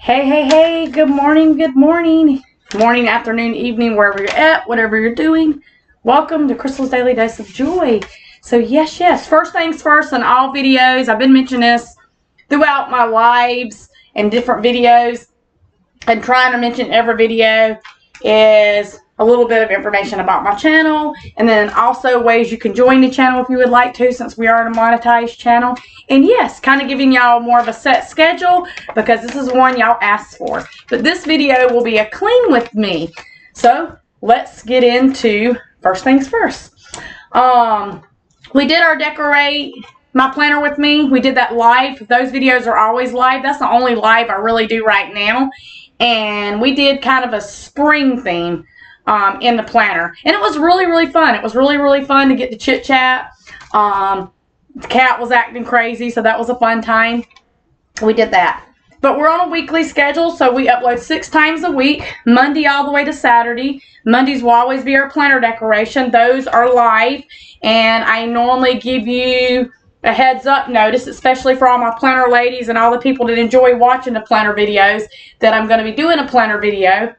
Hey, good morning, morning, afternoon, evening, wherever you're at, whatever you're doing. Welcome to Crystal's Daily Dose of Joy. So yes, first things first on all videos, I've been mentioning this throughout my lives and different videos, and trying to mention every video is a little bit of information about my channel, and then also ways you can join the channel if you would like to, since we are a monetized channel. And yes, kind of giving y'all more of a set schedule because this is one y'all asked for. But this video will be a clean with me. So let's get into first things first. We did our decorate my planner with me. We did that live. Those videos are always live. That's the only live I really do right now. And we did kind of a spring theme in the planner, and it was really fun. It was really fun to get to chit chat. The cat was acting crazy, so that was a fun time. We did that. But we're on a weekly schedule, so we upload 6 times a week, Monday all the way to Saturday. Mondays will always be our planner decoration. Those are live, and I normally give you a heads up notice, especially for all my planner ladies and all the people that enjoy watching the planner videos, that I'm going to be doing a planner video.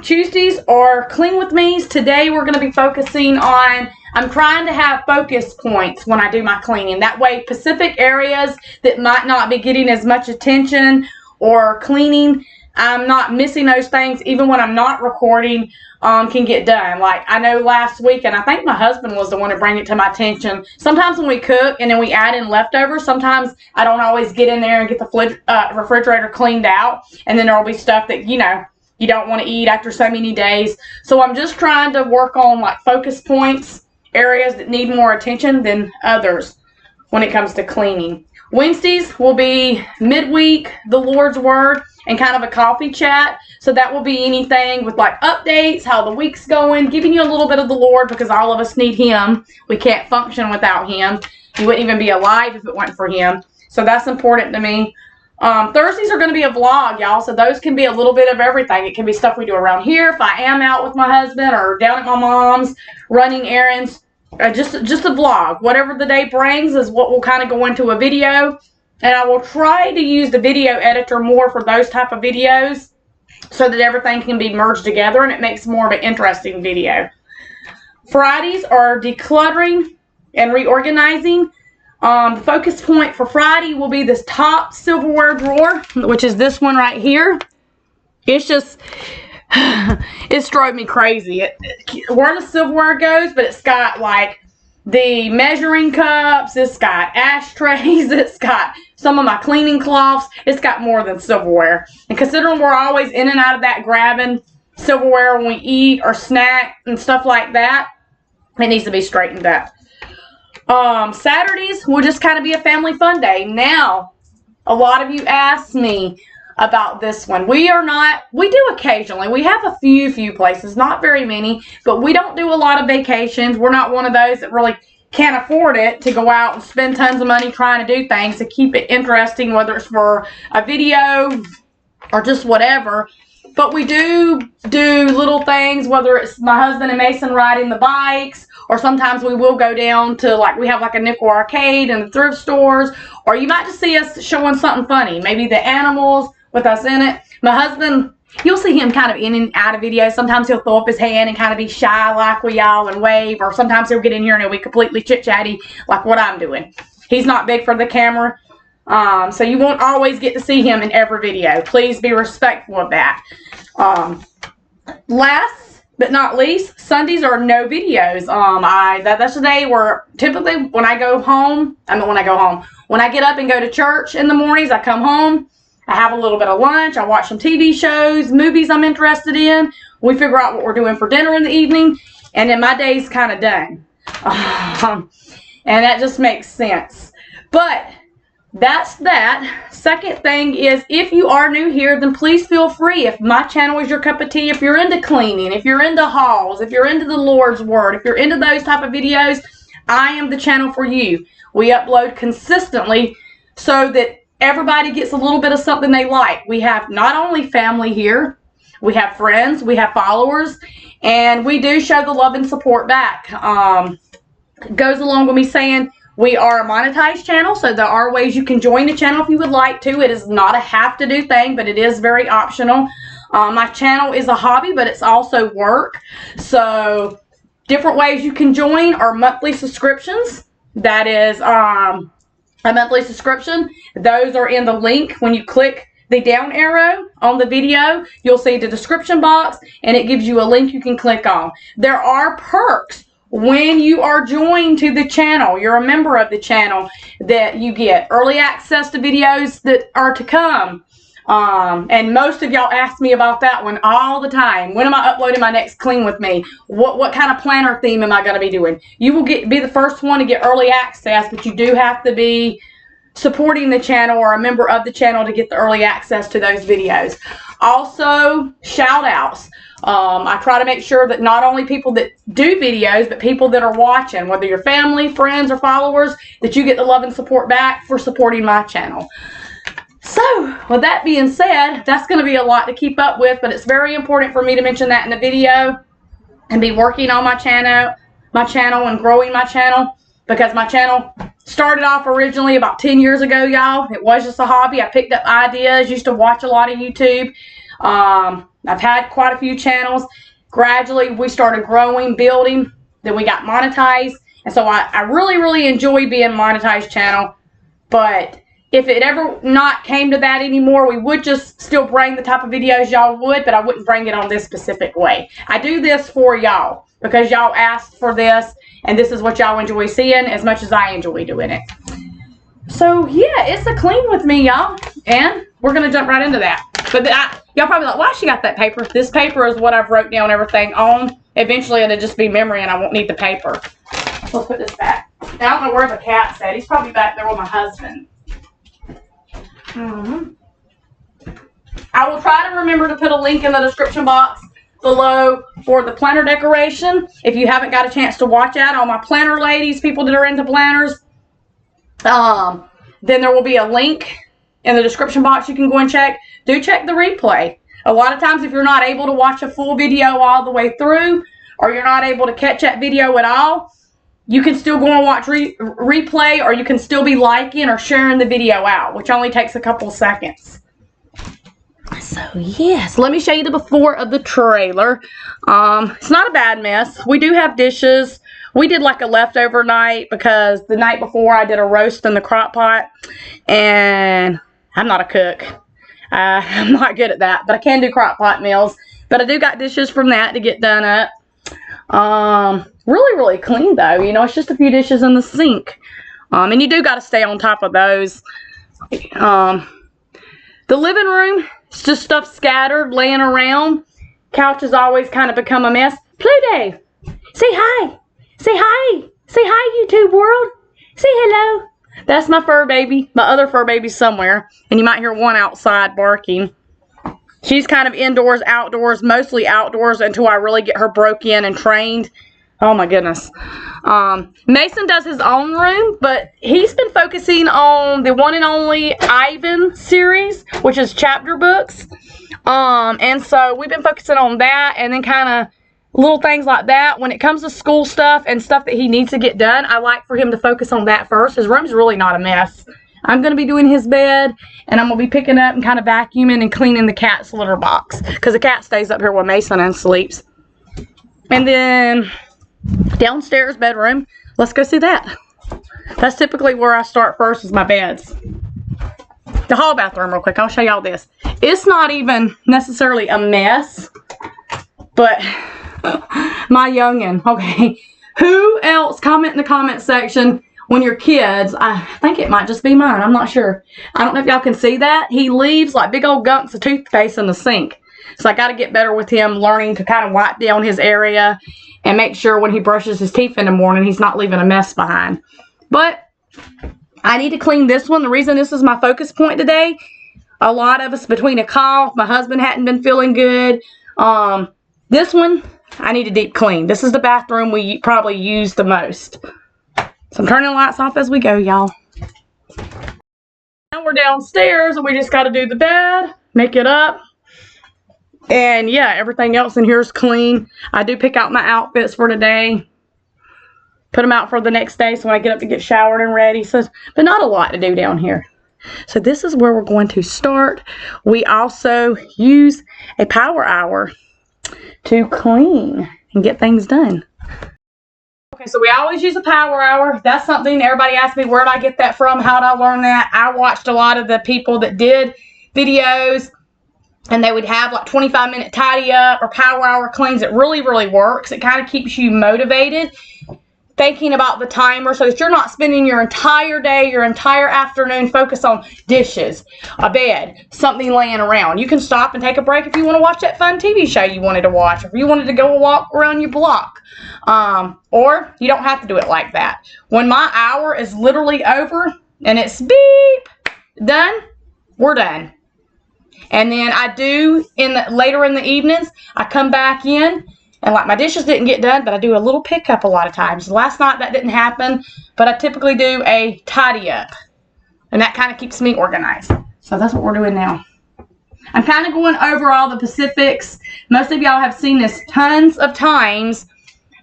Tuesdays are clean with me's. Today we're going to be focusing on, I'm trying to have focus points when I do my cleaning. That way specific areas that might not be getting as much attention or cleaning, I'm not missing those things even when I'm not recording, can get done. Like I know last week, and I think my husband was the one to bring it to my attention, sometimes when we cook and then we add in leftovers, sometimes I don't always get in there and get the refrigerator cleaned out, and then there will be stuff that, you know, you don't want to eat after so many days. So I'm just trying to work on like focus points, areas that need more attention than others when it comes to cleaning. Wednesdays will be midweek, the Lord's Word, and kind of a coffee chat. So that will be anything with like updates, how the week's going, giving you a little bit of the Lord, because all of us need Him. We can't function without Him. You wouldn't even be alive if it weren't for Him. So that's important to me. Thursdays are going to be a vlog, y'all, so those can be a little bit of everything. It can be stuff we do around here if I am out with my husband, or down at my mom's running errands. Just a vlog. Whatever the day brings is what will kind of go into a video, and I will try to use the video editor more for those type of videos so that everything can be merged together and it makes more of an interesting video. Fridays are decluttering and reorganizing. The focus point for Friday will be this top silverware drawer, which is this one right here. It's just, it's drove me crazy. Where the silverware goes, but it's got like the measuring cups, it's got ashtrays, it's got some of my cleaning cloths, it's got more than silverware. And considering we're always in and out of that grabbing silverware when we eat or snack and stuff like that, it needs to be straightened up. Saturdays will just kind of be a family fun day. Now, a lot of you asked me about this one. We do occasionally. We have a few places, not very many, but we don't do a lot of vacations. We're not one of those that really can't afford it to go out and spend tons of money trying to do things to keep it interesting, whether it's for a video or just whatever. But we do little things, whether it's my husband and Mason riding the bikes, or sometimes we will go down to, like, we have like a nickel arcade and the thrift stores, or you might just see us showing something funny. Maybe the animals with us in it. My husband, you'll see him kind of in and out of videos. Sometimes he'll throw up his hand and kind of be shy like we y'all and wave, or sometimes he'll get in here and he'll be completely chit-chatty like what I'm doing. He's not big for the camera. So you won't always get to see him in every video. Please be respectful of that. Last but not least, Sundays are no videos. That's the day where typically when I get up and go to church in the mornings, I come home, I have a little bit of lunch, I watch some TV shows, movies I'm interested in. We figure out what we're doing for dinner in the evening, and then my day's kind of done. And that just makes sense. But that's that. Second thing is, if you are new here, then please feel free. If my channel is your cup of tea, if you're into cleaning, if you're into hauls, if you're into the Lord's Word, if you're into those type of videos, I am the channel for you. We upload consistently so that everybody gets a little bit of something they like. We have not only family here, we have friends, we have followers, and we do show the love and support back. It goes along with me saying, We are a monetized channel, so there are ways you can join the channel if you would like to. It is not a have-to-do thing, but it is very optional. My channel is a hobby, but it's also work. So different ways you can join are monthly subscriptions. That is a monthly subscription. Those are in the link. When you click the down arrow on the video, you'll see the description box, and it gives you a link you can click on. There are perks when you are joined to the channel. You're a member of the channel, that you get early access to videos that are to come. And most of y'all ask me about that one all the time. When am I uploading my next Clean With Me? What kind of planner theme am I going to be doing? You will be the first one to get early access, but you do have to be supporting the channel or a member of the channel to get the early access to those videos. Also, shout outs. I try to make sure that not only people that do videos, but people that are watching, whether you're family, friends, or followers, that you get the love and support back for supporting my channel. So, with that being said, that's going to be a lot to keep up with, but it's very important for me to mention that in the video and be working on my channel and growing my channel, because my channel started off originally about 10 years ago, y'all. It was just a hobby. I picked up ideas, used to watch a lot of YouTube. I've had quite a few channels. Gradually, we started growing, building. Then we got monetized. And so I really, really enjoy being a monetized channel. But if it ever not came to that anymore, we would just still bring the type of videos y'all would, but I wouldn't bring it on this specific way. I do this for y'all because y'all asked for this, and this is what y'all enjoy seeing as much as I enjoy doing it. So, yeah, it's a Clean With Me, y'all. And we're going to jump right into that. But y'all probably like, why she got that paper? This paper is what I've wrote down everything on. Eventually, it'll just be memory, and I won't need the paper. So, let's put this back. Now, I don't know where the cat's at. He's probably back there with my husband. I will try to remember to put a link in the description box below for the planner decoration. If you haven't got a chance to watch that, all my planner ladies, people that are into planners, then there will be a link in the description box you can go and check. Do check the replay. A lot of times if you're not able to watch a full video all the way through, or you're not able to catch that video at all, you can still go and watch replay, or you can still be liking or sharing the video out, which only takes a couple seconds. So, yes, let me show you the before of the trailer. It's not a bad mess. We do have dishes. We did like a leftover night because the night before I did a roast in the crock pot, and I'm not a cook. I'm not good at that, but I can do crock pot meals. But I do got dishes from that to get done up. Really, really clean though. You know, it's just a few dishes in the sink. And you do got to stay on top of those. The living room, it's just stuff scattered, laying around. Couch has always kind of become a mess. Pluto, say hi. Say hi. Say hi, YouTube world. Say hello. That's my fur baby. My other fur baby's somewhere. And you might hear one outside barking. She's kind of indoors, outdoors, mostly outdoors until I really get her broke in and trained. Oh my goodness. Mason does his own room, but he's been focusing on the one and only Ivan series, which is chapter books. And so we've been focusing on that, and then kind of little things like that. When it comes to school stuff and stuff that he needs to get done, I like for him to focus on that first. His room's really not a mess. I'm going to be doing his bed, and I'm going to be picking up and kind of vacuuming and cleaning the cat's litter box, because the cat stays up here with Mason and sleeps. And then downstairs bedroom, let's go see that. That's typically where I start first, is my beds. The hall bathroom real quick, I'll show y'all this. It's not even necessarily a mess, but my youngin', okay, who else, comment in the comment section when your kids, I think it might just be mine, I'm not sure. I don't know if y'all can see that. He leaves like big old gunks of toothpaste in the sink. So I got to get better with him, learning to kind of wipe down his area and make sure when he brushes his teeth in the morning, he's not leaving a mess behind. But I need to clean this one. The reason this is my focus point today, a lot of us between a cough, my husband hadn't been feeling good. This one, I need a deep clean. This is the bathroom we probably use the most. So I'm turning the lights off as we go, y'all. Now we're downstairs, and we just got to do the bed, make it up. And yeah, everything else in here is clean. I do pick out my outfits for today. put them out for the next day, so when I get up to get showered and ready. So, but not a lot to do down here. So this is where we're going to start. We also use a power hour to clean and get things done. Okay, so we always use a power hour. That's something everybody asks me, where did I get that from? How did I learn that? I watched a lot of the people that did videos, and they would have like 25-minute tidy up or power hour cleans. It really, really works. It kind of keeps you motivated, thinking about the timer, so that you're not spending your entire day, your entire afternoon focused on dishes, a bed, something laying around. You can stop and take a break if you want to watch that fun TV show you wanted to watch, if you wanted to go walk around your block. Or you don't have to do it like that. When my hour is literally over and it's beep, done, we're done. And then I do, later in the evenings, I come back in, and like my dishes didn't get done, but I do a little pickup a lot of times. Last night that didn't happen, but I typically do a tidy up. And that kind of keeps me organized. So that's what we're doing now. I'm kind of going over all the Pacifics. Most of y'all have seen this tons of times,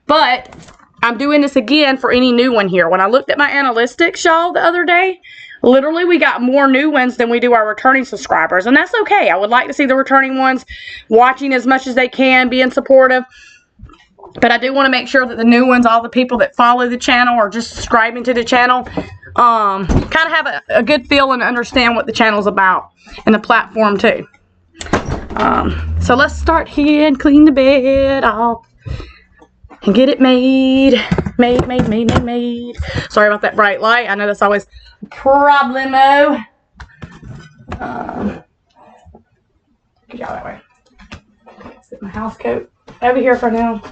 but I'm doing this again for any new one here. When I looked at my analytics, y'all, the other day, literally we got more new ones than we do our returning subscribers. And that's okay. I would like to see the returning ones watching as much as they can, being supportive. But I do want to make sure that the new ones, all the people that follow the channel or just subscribing to the channel, kind of have a good feel and understand what the channel's about and the platform too. So let's start here and clean the bed off and get it made. Made. Sorry about that bright light. I know that's always a problemo. Get y'all that way. Sit my house coat over here for now.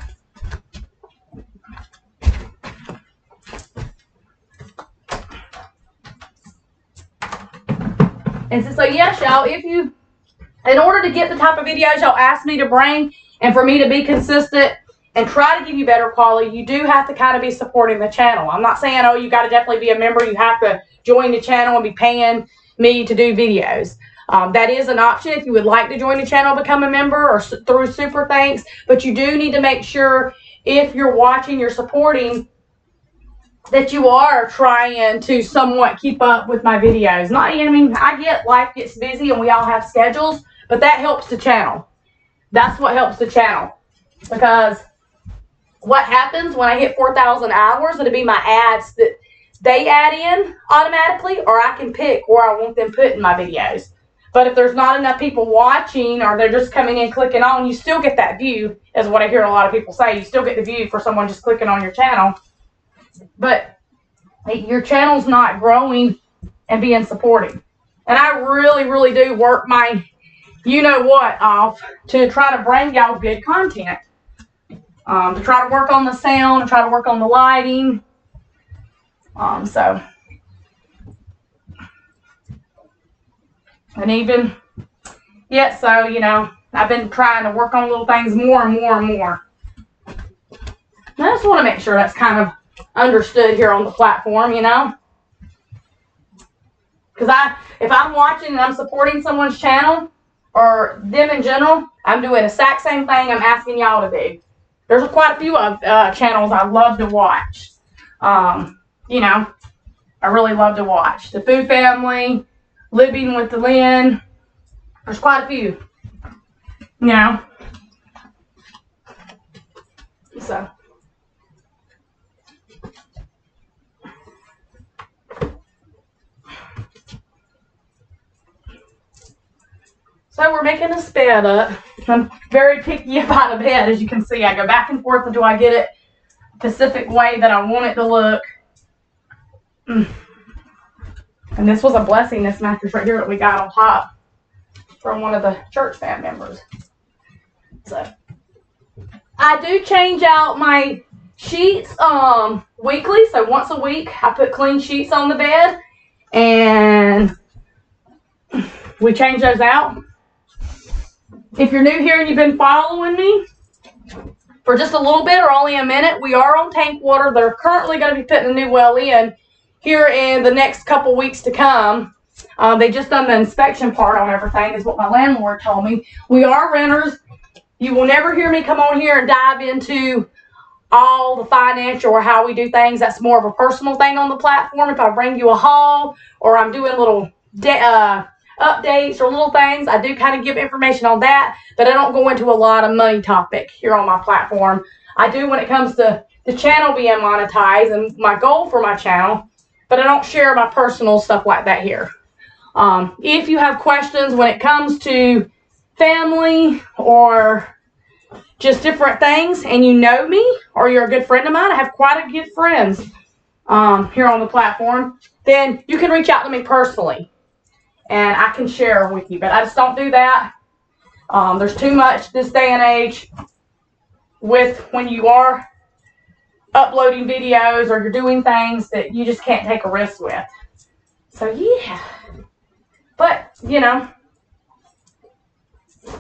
And so yes, y'all, in order to get the type of videos y'all ask me to bring and for me to be consistent and try to give you better quality, you do have to kind of be supporting the channel. I'm not saying, oh, you got to definitely be a member. You have to join the channel and be paying me to do videos. That is an option if you would like to join the channel, become a member, or through Super Thanks. But you do need to make sure if you're watching, you're supporting, that you are trying to somewhat keep up with my videos. I get life gets busy and we all have schedules, but that helps the channel. That's what helps the channel. Because what happens when I hit 4,000 hours, it'll be my ads that they add in automatically, or I can pick where I want them put in my videos. But if there's not enough people watching, or they're just coming in clicking on, you still get that view, is what I hear a lot of people say. You still get the view for someone just clicking on your channel. But your channel's not growing and being supporting. And I really, really do work my you-know-what off to try to bring y'all good content. To try to work on the sound, to try to work on the lighting. And even, yeah, so, I've been trying to work on little things more and more and more. I just want to make sure that's kind of understood here on the platform, Because if I'm watching and I'm supporting someone's channel, or them in general, I'm doing the exact same thing I'm asking y'all to do. There's quite a few channels I love to watch. I really love to watch. The Food Family, Living with the Lynn. There's quite a few. So. So we're making this bed up. I'm very picky about a bed, as you can see. I go back and forth until I get it a specific way that I want it to look. And this was a blessing, this mattress right here that we got on top from one of the church fam members. So I do change out my sheets weekly. So once a week I put clean sheets on the bed and we change those out. If you're new here and you've been following me for just a little bit or only a minute, we are on tank water. They're currently going to be putting a new well in here in the next couple weeks to come. They just done the inspection part on everything, is what my landlord told me. We are renters. You will never hear me come on here and dive into all the financial or how we do things. That's more of a personal thing on the platform. If I bring you a haul or I'm doing little updates or little things, I do kind of give information on that, but I don't go into a lot of money topic here on my platform. I do when it comes to the channel being monetized and my goal for my channel, but I don't share my personal stuff like that here. If you have questions when it comes to family or just different things and you know me or you're a good friend of mine, I have quite a good friends here on the platform, then you can reach out to me personally and I can share with you. But I just don't do that. There's too much this day and age with when you are uploading videos or you're doing things that you just can't take a risk with. So yeah. But, you know,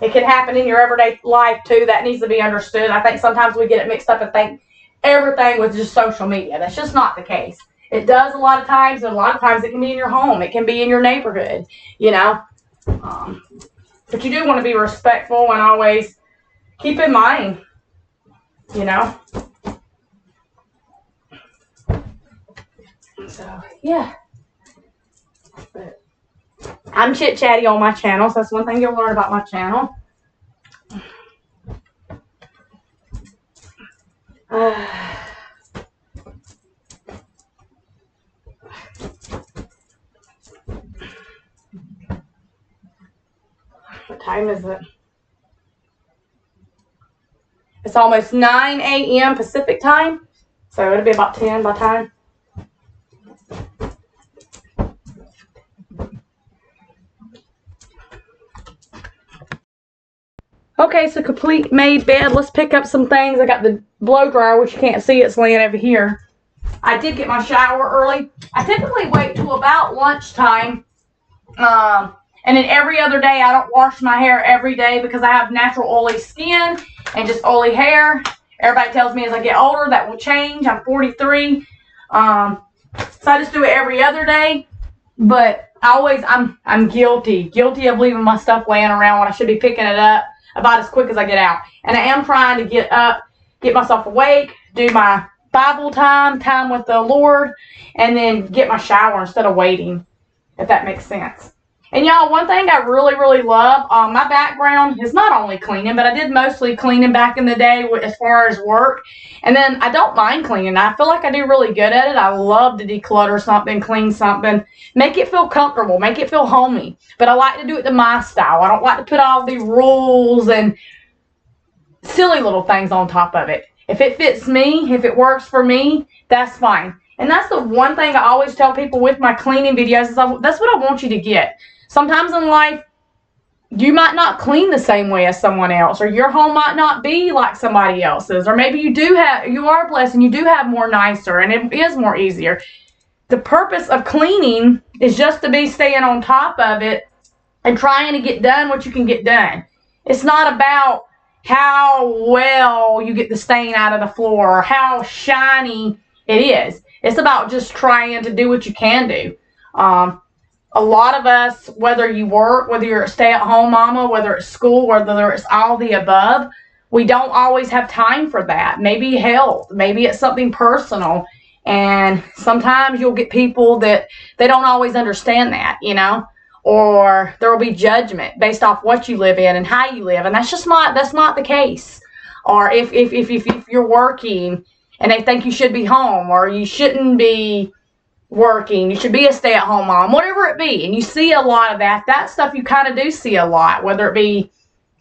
it can happen in your everyday life too. That needs to be understood. I think sometimes we get it mixed up and think everything was just social media. That's just not the case. It does a lot of times, and a lot of times it can be in your home. It can be in your neighborhood, you know. But you do want to be respectful and always keep in mind, you know. So, yeah. But I'm chit-chatty on my channel, so that's one thing you'll learn about my channel. What time is it? It's almost 9 a.m. Pacific time, so it'll be about 10 by time. Okay, so complete made bed. Let's pick up some things. I got the blow dryer, which you can't see. It's laying over here. I did get my shower early. I typically wait till about lunchtime. And then every other day, I don't wash my hair every day because I have natural oily skin and just oily hair. Everybody tells me as I get older that will change. I'm 43. So I just do it every other day. But I'm guilty of leaving my stuff laying around when I should be picking it up about as quick as I get out. And I am trying to get up, get myself awake, do my Bible time with the Lord, and then get my shower instead of waiting, if that makes sense. And y'all, one thing I really, really love, my background is not only cleaning, but I did mostly cleaning back in the day as far as work. And then I don't mind cleaning. I feel like I do really good at it. I love to declutter something, clean something, make it feel comfortable, make it feel homey. But I like to do it to my style. I don't like to put all the rules and silly little things on top of it. If it fits me, if it works for me, that's fine. And that's the one thing I always tell people with my cleaning videos is that's what I want you to get. Sometimes in life, you might not clean the same way as someone else, or your home might not be like somebody else's, or maybe you are blessed and you do have more nicer and it is more easier. The purpose of cleaning is just to be staying on top of it and trying to get done what you can get done. It's not about how well you get the stain out of the floor or how shiny it is. It's about just trying to do what you can do. A lot of us, whether you work, whether you're a stay-at-home mama, whether it's school, whether it's all the above, we don't always have time for that. Maybe health, maybe it's something personal. And sometimes you'll get people that they don't always understand that, you know, or there will be judgment based off what you live in and how you live. And that's not the case. Or if you're working and they think you should be home or you shouldn't be working, you should be a stay-at-home mom, whatever it be. And you see a lot of that stuff you kind of do see a lot, whether it be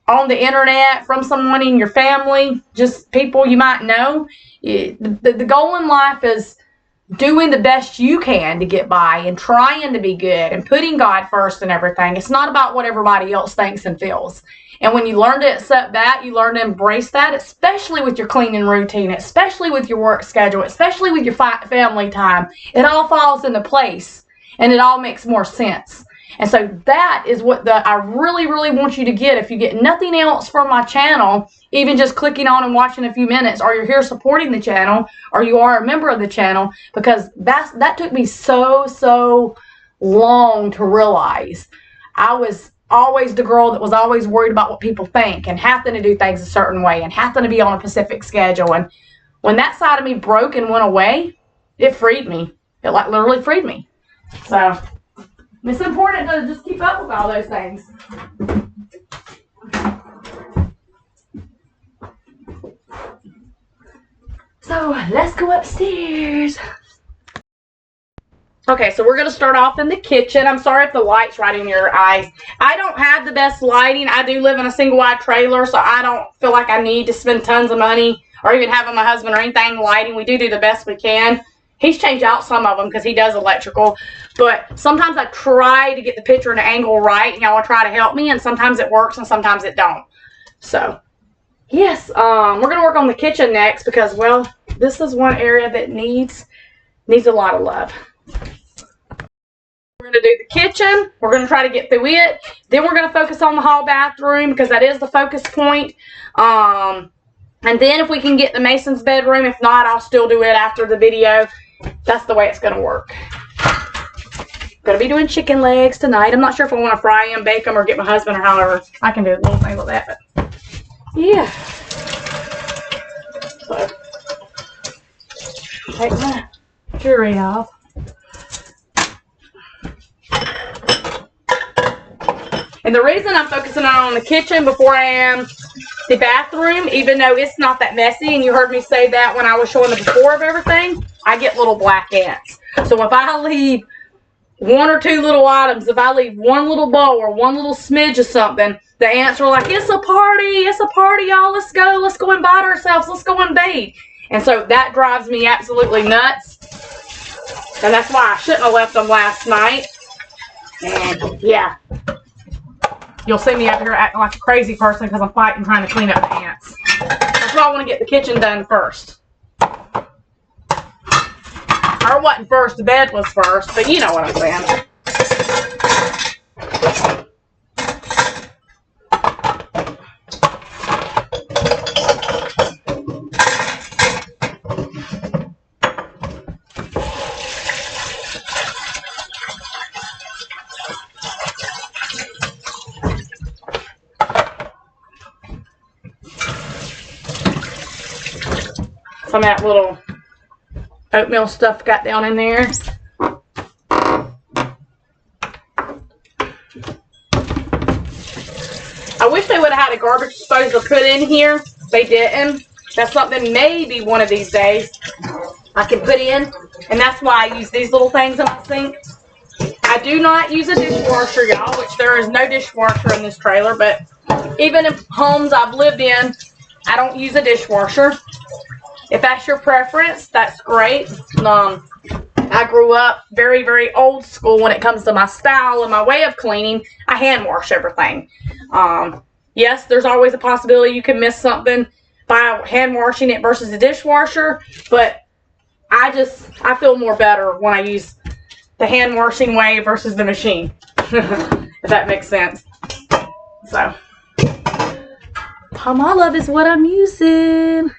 on the internet, from someone in your family, just people you might know. The goal in life is doing the best you can to get by and trying to be good and putting God first and everything. It's not about what everybody else thinks and feels. And when you learn to accept that, you learn to embrace that, especially with your cleaning routine, especially with your work schedule, especially with your family time. It all falls into place and it all makes more sense. And so that is what I really, really want you to get. If you get nothing else from my channel, even just clicking on and watching a few minutes, or you're here supporting the channel, or you are a member of the channel, because that took me so long to realize. I was always the girl that was always worried about what people think and having to do things a certain way and having to be on a specific schedule. And when that side of me broke and went away, it freed me. It like literally freed me. So it's important to just keep up with all those things. So let's go upstairs. Okay, so we're going to start off in the kitchen. I'm sorry if the light's right in your eyes. I don't have the best lighting. I do live in a single-wide trailer, so I don't feel like I need to spend tons of money or even having my husband or anything lighting. We do the best we can. He's changed out some of them because he does electrical. But sometimes I try to get the picture and the angle right, and y'all will try to help me, and sometimes it works and sometimes it don't. So, yes, we're going to work on the kitchen next because, well, this is one area that needs a lot of love. We're going to do the kitchen. We're going to try to get through it. Then we're going to focus on the hall bathroom because that is the focus point. And then if we can get the Mason's bedroom, if not, I'll still do it after the video. That's the way it's going to work. Going to be doing chicken legs tonight. I'm not sure if I want to fry them, bake them, or get my husband, or however. I can do a little thing with that. But yeah. So, take my jewelry off. And the reason I'm focusing on the kitchen before I am the bathroom, even though it's not that messy, and you heard me say that when I was showing the before of everything, I get little black ants. So if I leave one or two little items, if I leave one little bowl or one little smidge of something, the ants are like, it's a party, y'all, let's go invite ourselves, let's go and bathe. And so that drives me absolutely nuts. And that's why I shouldn't have left them last night. And yeah. You'll see me up here acting like a crazy person because I'm fighting trying to clean up the ants. That's why I want to get the kitchen done first. Or it wasn't first, the bed was first, but you know what I'm saying. Some of that little oatmeal stuff got down in there. I wish they would have had a garbage disposal put in here. They didn't. That's something maybe one of these days I can put in. And that's why I use these little things in my sink. I do not use a dishwasher, y'all, which there is no dishwasher in this trailer. But even in homes I've lived in, I don't use a dishwasher. If that's your preference, that's great. I grew up very, very old school when it comes to my style and my way of cleaning. I hand wash everything. Yes, there's always a possibility you can miss something by hand washing it versus a dishwasher, but I feel more better when I use the hand washing way versus the machine, if that makes sense. So, Palmolive is what I'm using.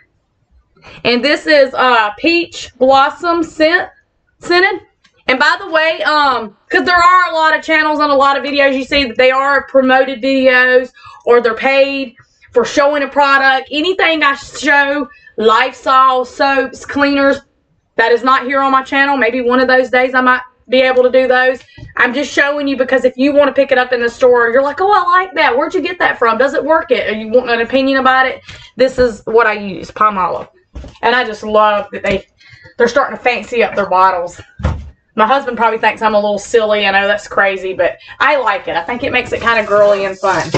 And this is peach blossom scented. And by the way, because there are a lot of channels and a lot of videos you see that they are promoted videos or they're paid for showing a product. Anything I show, Lifestyle, soaps, cleaners, that is not here on my channel. Maybe one of those days I might be able to do those. I'm just showing you because if you want to pick it up in the store, you're like, oh, I like that. Where'd you get that from? Does it work it? Or you want an opinion about it? This is what I use, Palmolive. And I just love that they're starting to fancy up their bottles. My husband probably thinks I'm a little silly. I know that's crazy, but I like it. I think it makes it kind of girly and fun.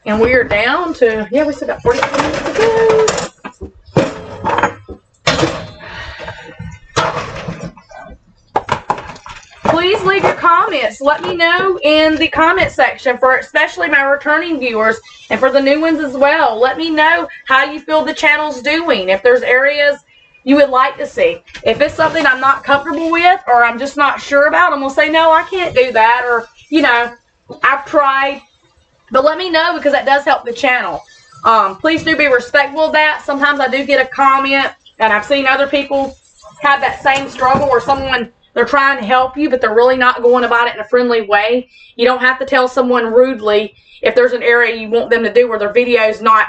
And we are down to, yeah, we still got 45 minutes to go. Please leave your comments. Let me know in the comment section, for especially my returning viewers and for the new ones as well. Let me know how you feel the channel's doing. If there's areas you would like to see. If it's something I'm not comfortable with or I'm just not sure about, I'm going to say, no, I can't do that. Or, you know, I've tried. But let me know because that does help the channel. Please do be respectful of that. Sometimes I do get a comment And I've seen other people have that same struggle where they're trying to help you, but they're really not going about it in a friendly way. You don't have to tell someone rudely if there's an area you want them to do where their video is not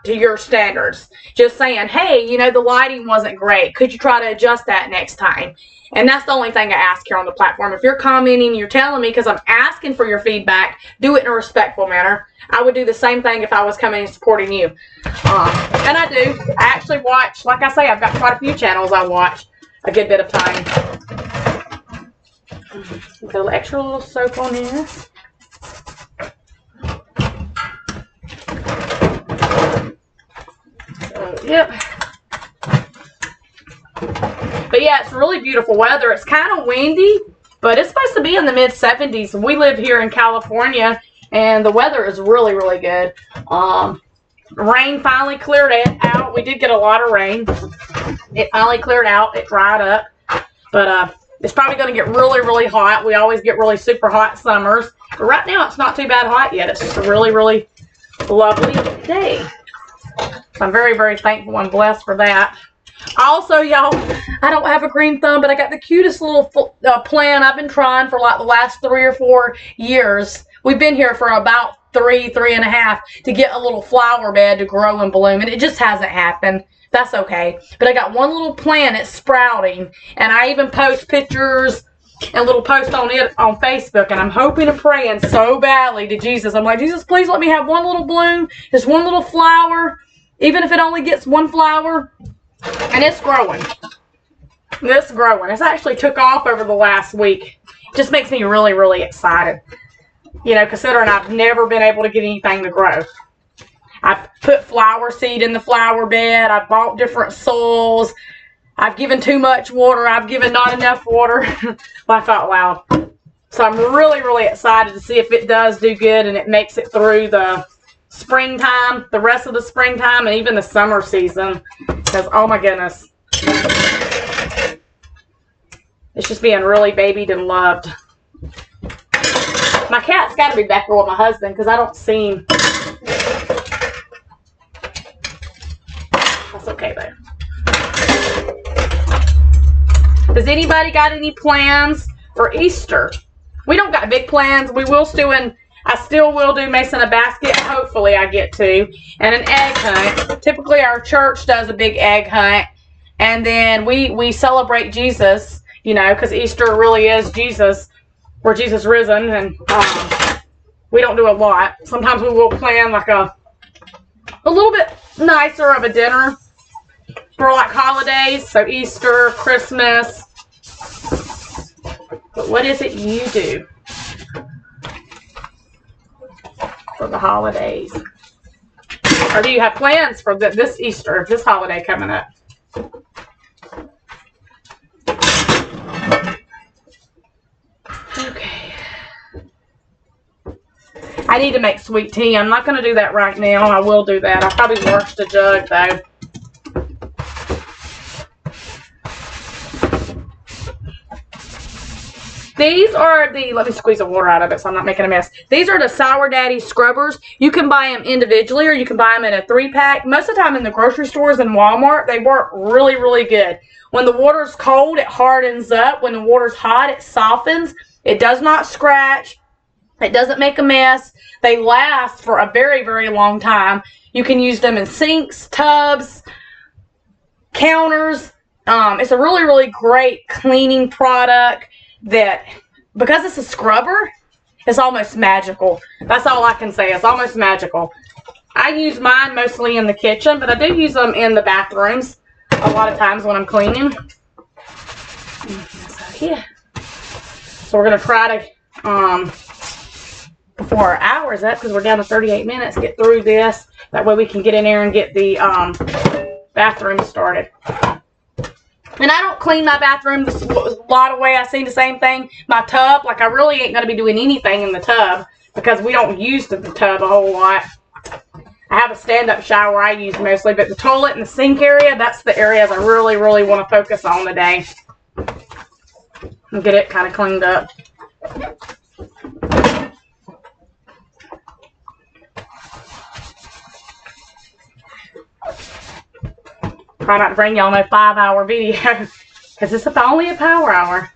to your standards. Just saying, hey, you know, the lighting wasn't great. Could you try to adjust that next time? And that's the only thing I ask here on the platform. If you're commenting, you're telling me because I'm asking for your feedback, do it in a respectful manner. I would do the same thing if I was coming and supporting you. And I do. I actually watch, like I say, I've got quite a few channels I watch a good bit of time. Put a little extra little soap on here. So, yep. But yeah, it's really beautiful weather. It's kind of windy, but it's supposed to be in the mid-70s. We live here in California, and the weather is really, really good. Rain finally cleared out. We did get a lot of rain. It finally cleared out. It dried up. But it's probably going to get really, really hot. We always get really super hot summers. But right now, it's not too bad hot yet. It's just a really, really lovely day. So I'm very, very thankful and blessed for that. Also, y'all, I don't have a green thumb, but I got the cutest little plant I've been trying for like the last 3 or 4 years. We've been here for about 3.5 to get a little flower bed to grow and bloom, and it just hasn't happened. That's okay. But I got one little plant, it's sprouting, and I even post pictures and little posts on it on Facebook, and I'm hoping and praying so badly to Jesus. I'm like, Jesus, please let me have one little bloom, just one little flower, even if it only gets one flower. And it's growing. It's growing. It's actually took off over the last week. It just makes me really, really excited. You know, considering I've never been able to get anything to grow. I've put flower seed in the flower bed. I've bought different soils. I've given too much water. I've given not enough water. Laugh out loud. So I'm really, really excited to see if it does do good and it makes it through the springtime, the rest of the springtime, and even the summer season. Because, oh my goodness, it's just being really babied and loved. My cat's got to be back there with my husband because I don't see him. That's okay though. Does anybody got any plans for Easter? We don't got big plans. We will I still will do Mason a basket. Hopefully I get to. And an egg hunt. Typically our church does a big egg hunt. And then we celebrate Jesus, you know, because Easter really is Jesus. Where Jesus risen. And we don't do a lot. Sometimes we will plan like a little bit nicer of a dinner for like holidays. So Easter, Christmas. But what is it you do for the holidays? Or do you have plans for this Easter, this holiday coming up? Okay. I need to make sweet tea. I'm not going to do that right now. I will do that. I'll probably wash the jug though. These are let me squeeze the water out of it so I'm not making a mess. These are the Sour Daddy scrubbers. You can buy them individually or you can buy them in a 3-pack. Most of the time in the grocery stores and Walmart, they work really, really good. When the water's cold, it hardens up. When the water's hot, it softens. It does not scratch. It doesn't make a mess. They last for a very, very long time. You can use them in sinks, tubs, counters. It's a really, really great cleaning product. That because it's a scrubber, it's almost magical. That's all I can say. It's almost magical. I use mine mostly in the kitchen, but I do use them in the bathrooms a lot of times when I'm cleaning. So yeah. So we're gonna try to before our hour's up, because we're down to 38 minutes, get through this. That way we can get in there and get the bathroom started. And I don't clean my bathroom a lot of way. I see the same thing. My tub, like I really ain't going to be doing anything in the tub because we don't use the tub a whole lot. I have a stand-up shower I use mostly, but the toilet and the sink area, that's the areas I really, really want to focus on today. And get it kind of cleaned up. Try not to bring y'all no 5-hour video because it's only a power hour.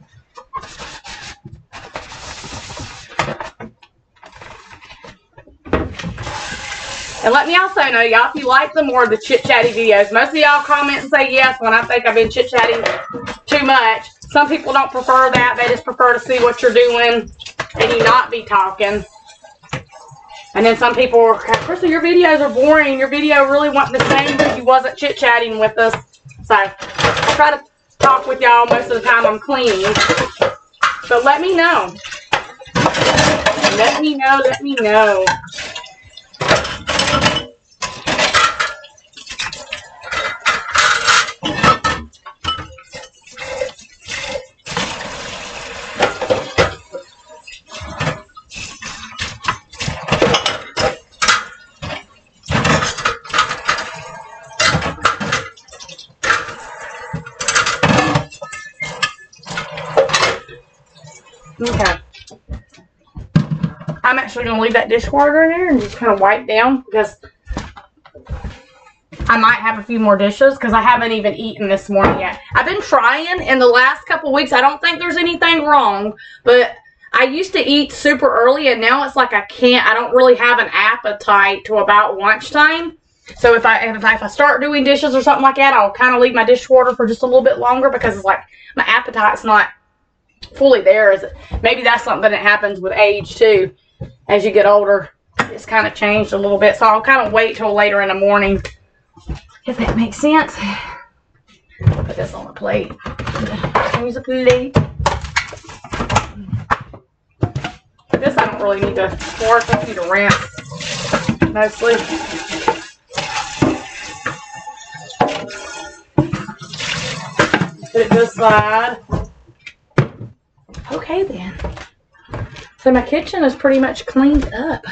And let me also know, y'all, if you like the more of the chit-chatty videos. Most of y'all comment and say yes when I think I've been chit-chatting too much. Some people don't prefer that. They just prefer to see what you're doing and you not be talking. And then some people are, Crystal, your videos are boring. Your video really wasn't the same if you wasn't chit-chatting with us. So I try to talk with y'all most of the time I'm cleaning. So let me know. Let me know. Let me know. Okay. I'm actually going to leave that dishwater in there and just kind of wipe down because I might have a few more dishes because I haven't even eaten this morning yet. I've been trying in the last couple weeks. I don't think there's anything wrong, but I used to eat super early and now it's like I can't. I don't really have an appetite till about lunchtime. So if I start doing dishes or something like that, I'll kind of leave my dishwater for just a little bit longer because it's like my appetite's not fully there. Is it? Maybe that's something that happens with age too. As you get older, it's kind of changed a little bit. So I'll kind of wait till later in the morning, if that makes sense. Put this on the plate. Use a plate. This I don't really need to work. I need to rinse mostly. Put it this side. Okay then. So my kitchen is pretty much cleaned up.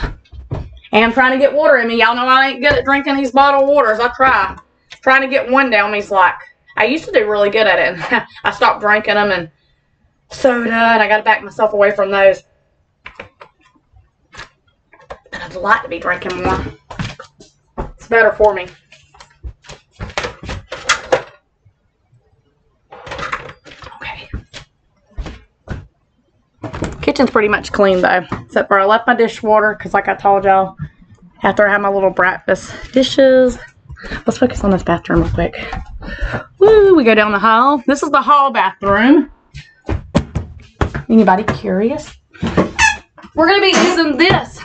And I'm trying to get water in me. Y'all know I ain't good at drinking these bottled waters. I try. Trying to get one down me's like, I used to do really good at it. And I stopped drinking them and soda, and I got to back myself away from those. And I'd like to be drinking more. It's better for me. Kitchen's pretty much clean though, except for I left my dishwater because, like I told y'all, after I have my little breakfast dishes. Let's focus on this bathroom real quick. Woo, we go down the hall. This is the hall bathroom. Anybody curious? We're gonna be using this.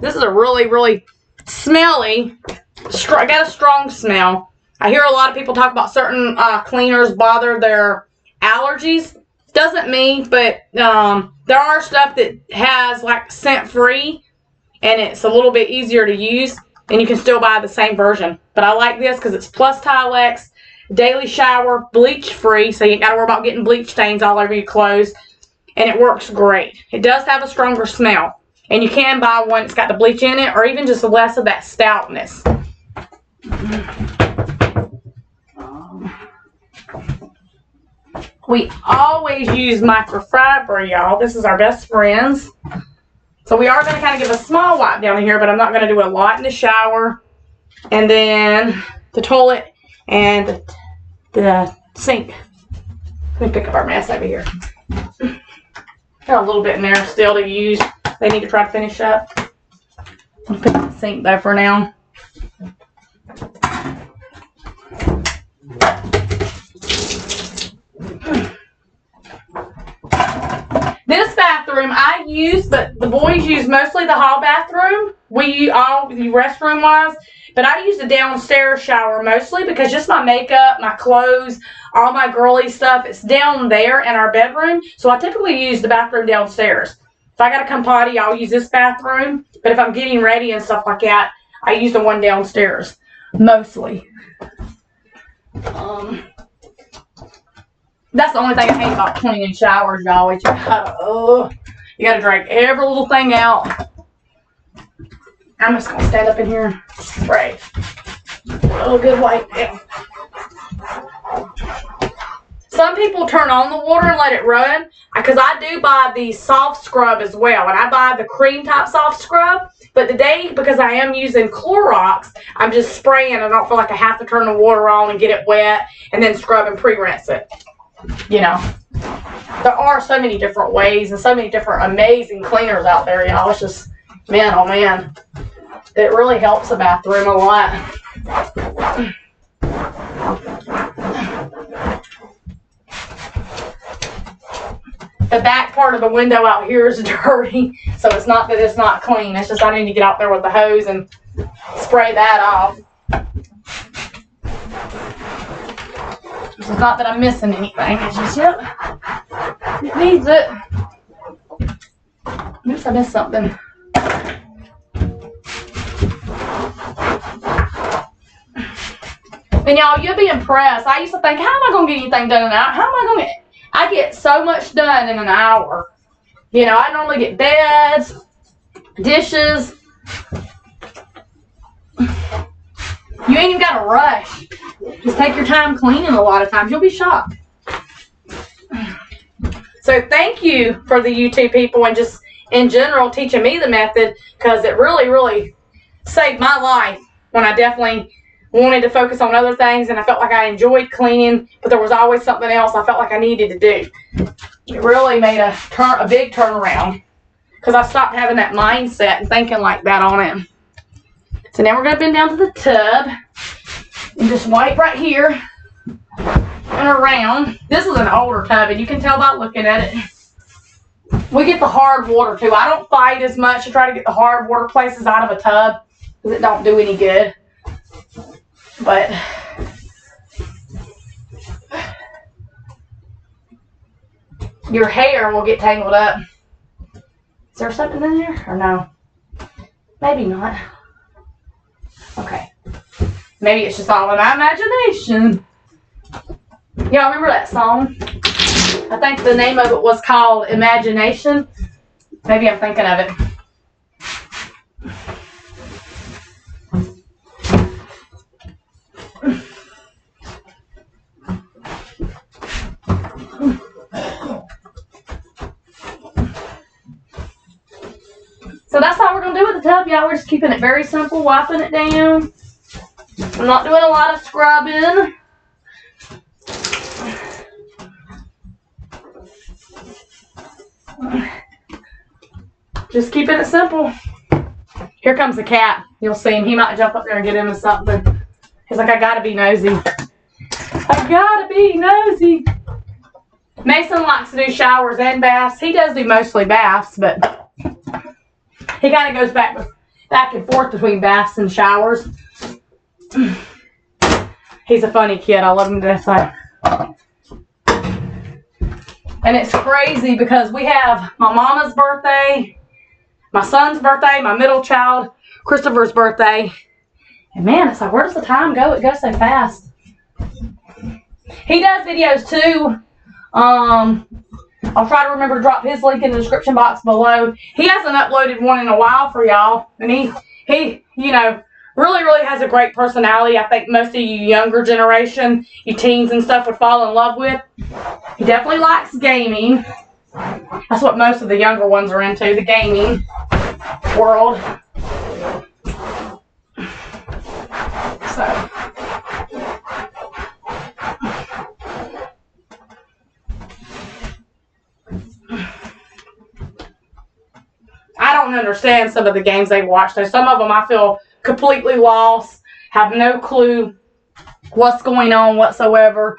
This is a really, really smelly. I got a strong smell. I hear a lot of people talk about certain cleaners bother their allergies. Doesn't mean, but there are stuff that has like scent free and it's a little bit easier to use, and you can still buy the same version. But I like this because it's plus Tilex, daily shower, bleach free, so you ain't got to worry about getting bleach stains all over your clothes, and it works great. It does have a stronger smell, and you can buy one that's got the bleach in it or even just less of that stoutness. We always use microfiber, y'all. This is our best friends. So we are going to kind of give a small wipe down here, but I'm not going to do a lot in the shower. And then the toilet and the sink. Let me pick up our mess over here. Got a little bit in there still to use. They need to try to finish up. I'll pick up the sink though for now. This bathroom I use, but the boys use mostly the hall bathroom. We all, restroom wise, but I use the downstairs shower mostly because just my makeup, my clothes, all my girly stuff, it's down there in our bedroom. So I typically use the bathroom downstairs. If I gotta come potty, I'll use this bathroom. But if I'm getting ready and stuff like that, I use the one downstairs mostly. That's the only thing I hate about cleaning showers, y'all. You gotta drag every little thing out. I'm just gonna stand up in here, spray a good wipe down. Some people turn on the water and let it run, because I do buy the soft scrub as well, and I buy the cream type soft scrub But today, because I am using Clorox, I'm just spraying. I don't feel like I have to turn the water on and get it wet and then scrub and pre-rinse it. You know, there are so many different ways and so many different amazing cleaners out there, y'all. It's just, man, oh man, it really helps the bathroom a lot. The back part of the window out here is dirty, so it's not that it's not clean. It's just I need to get out there with the hose and spray that off. It's not that I'm missing anything. It's just, yep, it needs it. Oops, I missed something. And y'all, you'll be impressed. I used to think, how am I going to get anything done in an hour? How am I going to get... I get so much done in an hour. You know, I normally get beds, dishes. You ain't even got to rush. Just take your time cleaning a lot of times. You'll be shocked. So thank you for the YouTube people and just in general teaching me the method, because it really, really saved my life when I definitely wanted to focus on other things, and I felt like I enjoyed cleaning, but there was always something else I felt like I needed to do. It really made a big turnaround, because I stopped having that mindset and thinking like that on it. So now we're going to bend down to the tub and just wipe right here and around. This is an older tub, and you can tell by looking at it. We get the hard water too. I don't fight as much to try to get the hard water places out of a tub, because it don't do any good. But your hair will get tangled up. Is there something in there or no? Maybe not. Okay. Maybe it's just all in my imagination. Y'all remember that song? I think the name of it was called Imagination. Maybe I'm thinking of it. So that's all we're going to do with the tub, y'all. We're just keeping it very simple, wiping it down. I'm not doing a lot of scrubbing. Just keeping it simple. Here comes the cat. You'll see him. He might jump up there and get into something. He's like, I gotta be nosy. I gotta be nosy. Mason likes to do showers and baths. He does do mostly baths, but he kind of goes back and forth between baths and showers. He's a funny kid. I love him to death. And it's crazy because we have my mama's birthday, my son's birthday, my middle child, Christopher's birthday. And man, it's like, where does the time go? It goes so fast. He does videos too. I'll try to remember to drop his link in the description box below. He hasn't uploaded one in a while for y'all. And he, you know, really has a great personality. I think most of you younger generation, you teens and stuff, would fall in love with. He definitely likes gaming. That's what most of the younger ones are into, the gaming world. So. I don't understand some of the games they watch. Though some of them I feel completely lost, have no clue what's going on whatsoever.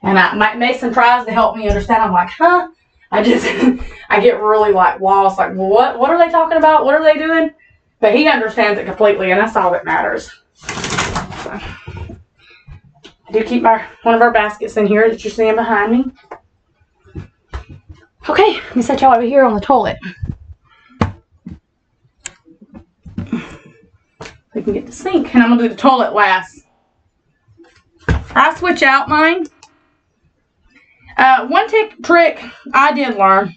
And Mason tries to help me understand. I'm like, huh? I get really like lost. Like, well, what are they talking about? What are they doing? But he understands it completely, and that's all that matters. So, I do keep one of our baskets in here that you're seeing behind me. Okay, let me set y'all over here on the toilet. We can get the sink, and I'm gonna do the toilet last. I switch out mine. One trick I did learn: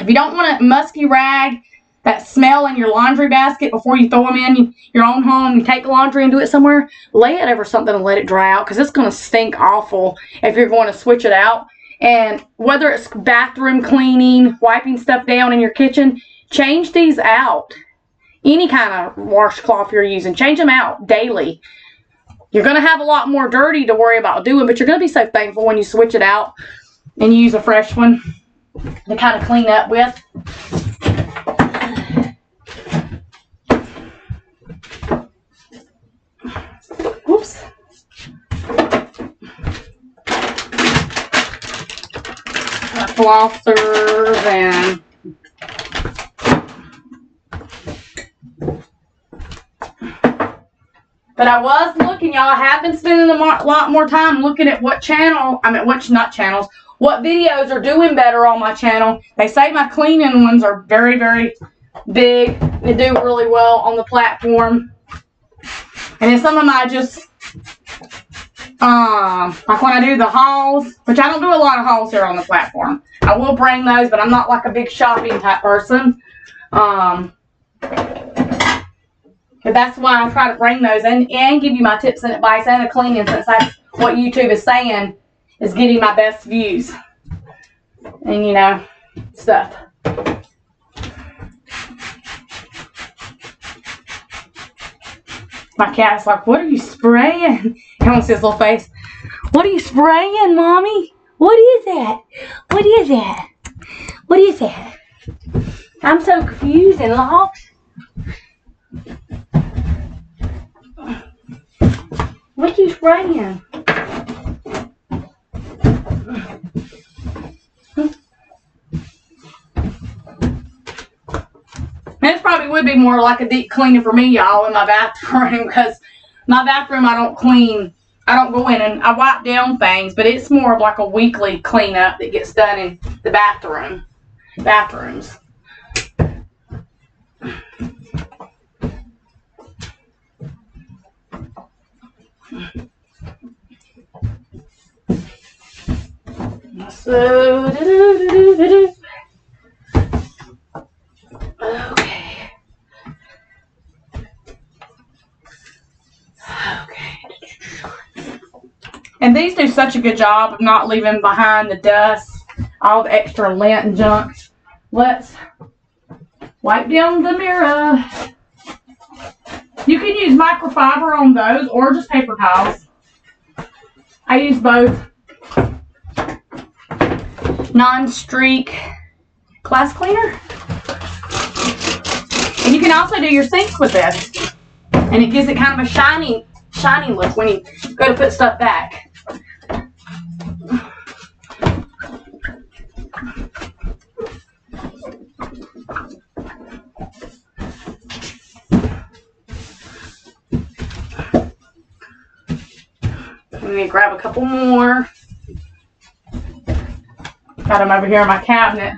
if you don't want a musky rag, that smell in your laundry basket before you throw them in your own home, you take the laundry and do it somewhere, lay it over something and let it dry out, because it's gonna stink awful if you're going to switch it out. And whether it's bathroom cleaning, wiping stuff down in your kitchen, change these out. any kind of washcloth you're using. Change them out daily. You're going to have a lot more dirty to worry about doing, but you're going to be so thankful when you switch it out and you use a fresh one to kind of clean up with. Whoops. Flossers and but I was looking, y'all. I have been spending a lot more time looking at what channel, what videos are doing better on my channel. They say my cleaning ones are very, very big. They do really well on the platform. And then some of my just, like when I do the hauls, which I don't do a lot of hauls here on the platform. I will bring those, but I'm not like a big shopping type person. But that's why I try to bring those and give you my tips and advice and a cleaning, since that's what YouTube is saying is getting my best views. And, you know, stuff. My cat's like, what are you spraying? He wants his little face. What are you spraying, Mommy? What is that? What is that? What is that? I'm so confused and lost. What you spraying? This probably would be more like a deep cleaning for me, y'all, in my bathroom, because my bathroom I don't clean. I don't go in and I wipe down things, but it's more of like a weekly cleanup that gets done in the bathrooms. So, okay. And these do such a good job of not leaving behind the dust, all the extra lint and junk. Let's wipe down the mirror. You can use microfiber on those or just paper towels. I use both. Non-streak glass cleaner. And you can also do your sinks with this. And it gives it kind of a shiny look when you go to put stuff back. Let me grab a couple more. Got them over here in my cabinet.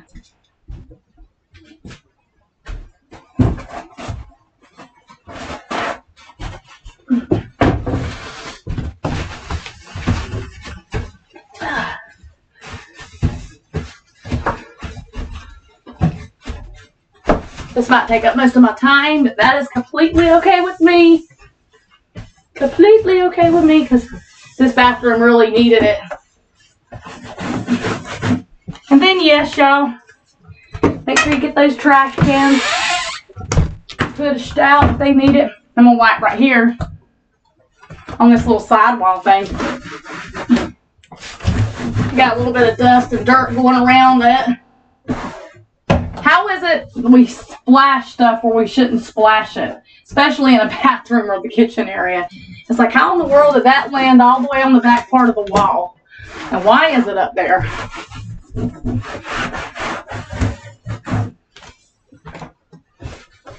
This might take up most of my time, but that is completely okay with me. Completely okay with me, because this bathroom really needed it. And then, yes, y'all, make sure you get those trash cans pushed out if they need it. I'm going to wipe right here on this little sidewall thing. Got a little bit of dust and dirt going around it. How is it we splash stuff where we shouldn't splash it? Especially in a bathroom or the kitchen area. It's like, how in the world did that land all the way on the back part of the wall? And why is it up there?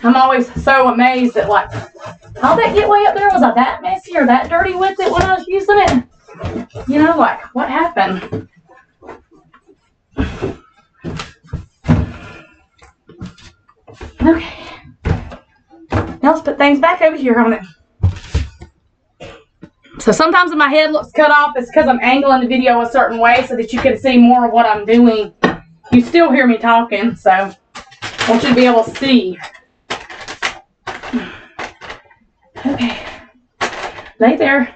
I'm always so amazed at, like, how'd that get way up there? Was I that messy or that dirty with it when I was using it? You know, like, what happened? Okay. Now let's put things back over here on it. So sometimes if my head looks cut off, it's because I'm angling the video a certain way so that you can see more of what I'm doing. You still hear me talking, so I want you to be able to see. Okay. Lay there.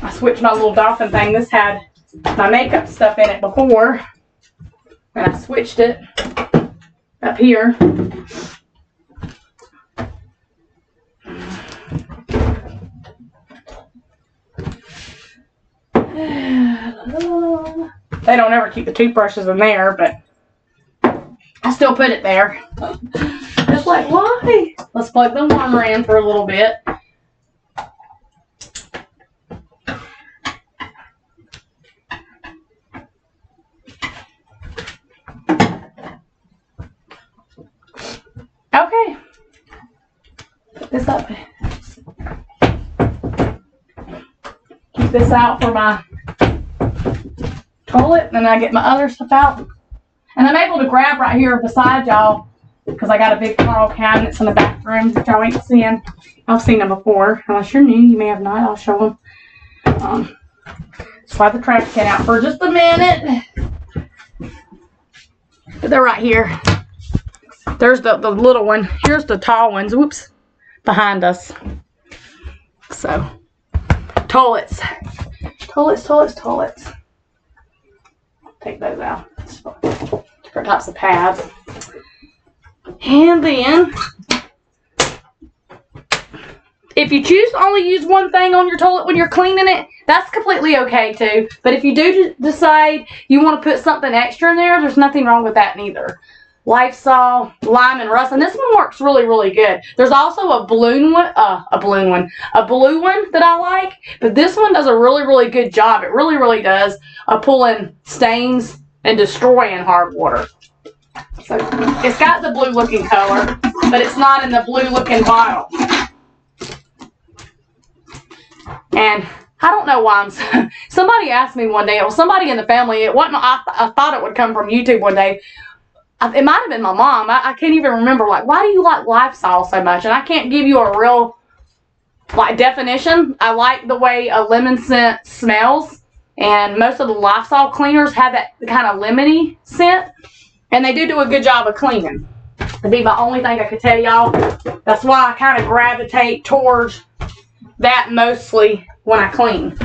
I switched my little dolphin thing. This had my makeup stuff in it before. And I switched it up here. They don't ever keep the toothbrushes in there, but I still put it there. It's like, why? Let's plug the warmer in for a little bit. Okay. Put this up. Keep this out for my toilet, and I get my other stuff out. And I'm able to grab right here beside y'all because I got a big tall cabinets in the bathroom that y'all ain't seen. I've seen them before. Unless you're new, you may have not. I'll show them. Slide the trash can out for just a minute. But they're right here. There's the little one. Here's the tall ones. Whoops. Behind us. So, toilets. Toilets. Take those out. Different types of pads. And then, if you choose to only use one thing on your toilet when you're cleaning it, that's completely okay too. But if you do decide you want to put something extra in there, there's nothing wrong with that neither. Lysol, lime, and rust, and this one works really, really good. There's also a blue one that I like, but this one does a really, really good job. It really, really does pulling stains and destroying hard water. So it's got the blue looking color, but it's not in the blue looking bottle. And I don't know why somebody asked me one day, it was somebody in the family, it wasn't, I thought it would come from YouTube one day. It might have been my mom. I can't even remember. Like, why do you like Lysol so much? And I can't give you a real, like, definition. I like the way a lemon scent smells. And most of the Lysol cleaners have that kind of lemony scent. And they do a good job of cleaning. That'd be my only thing I could tell y'all. That's why I kind of gravitate towards that mostly when I clean.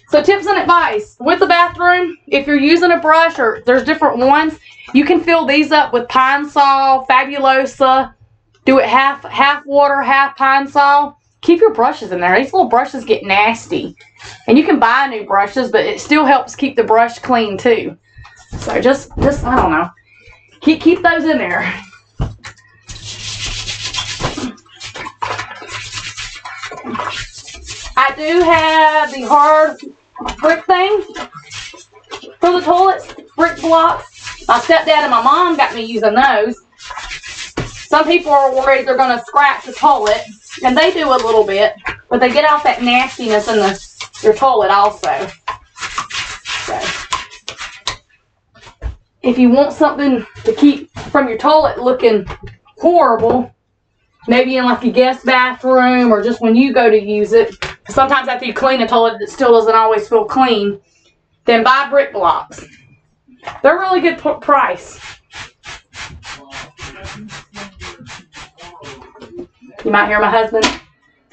So tips and advice with the bathroom, if you're using a brush or there's different ones, you can fill these up with Pine Sol, Fabulosa. Do it half water, half Pine Sol. Keep your brushes in there. These little brushes get nasty. And you can buy new brushes, but it still helps keep the brush clean too. So just I don't know. Keep those in there. I do have the hard brick thing for the toilets, brick blocks. My stepdad and my mom got me using those. Some people are worried they're going to scratch the toilet, and they do a little bit, but they get out that nastiness in your toilet also. So, if you want something to keep from your toilet looking horrible, maybe in like a guest bathroom or just when you go to use it, sometimes after you clean the toilet, it still doesn't always feel clean, then buy brick blocks. They're really good price. You might hear my husband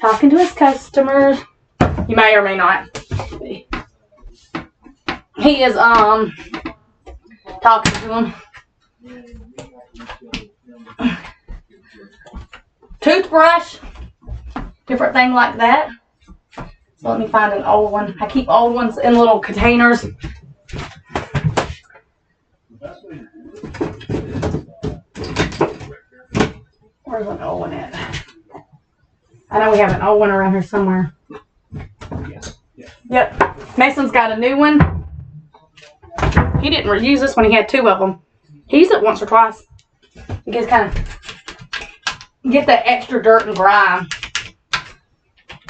talking to his customers. You may or may not. He is talking to them. Toothbrush, different thing like that. So let me find an old one. I keep old ones in little containers. Where's an old one at? I know we have an old one around here somewhere. Yep. Mason's got a new one. He didn't use this one. He had two of them. He used it once or twice. You guys kind of get that extra dirt and grime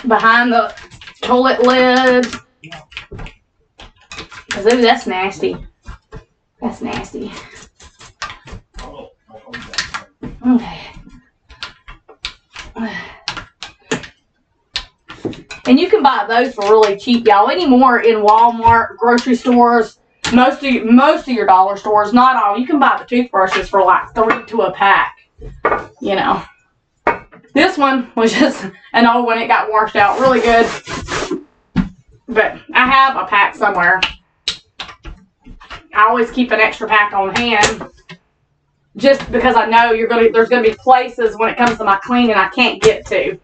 behind the toilet lids. Because ooh, that's nasty. That's nasty. Okay. And you can buy those for really cheap, y'all. Anymore in Walmart, grocery stores, most of your dollar stores, not all. You can buy the toothbrushes for like $3 to a pack. You know. This one was just an old one. It got washed out really good. But I have a pack somewhere. I always keep an extra pack on hand. Just because I know there's gonna be places when it comes to my cleaning I can't get to.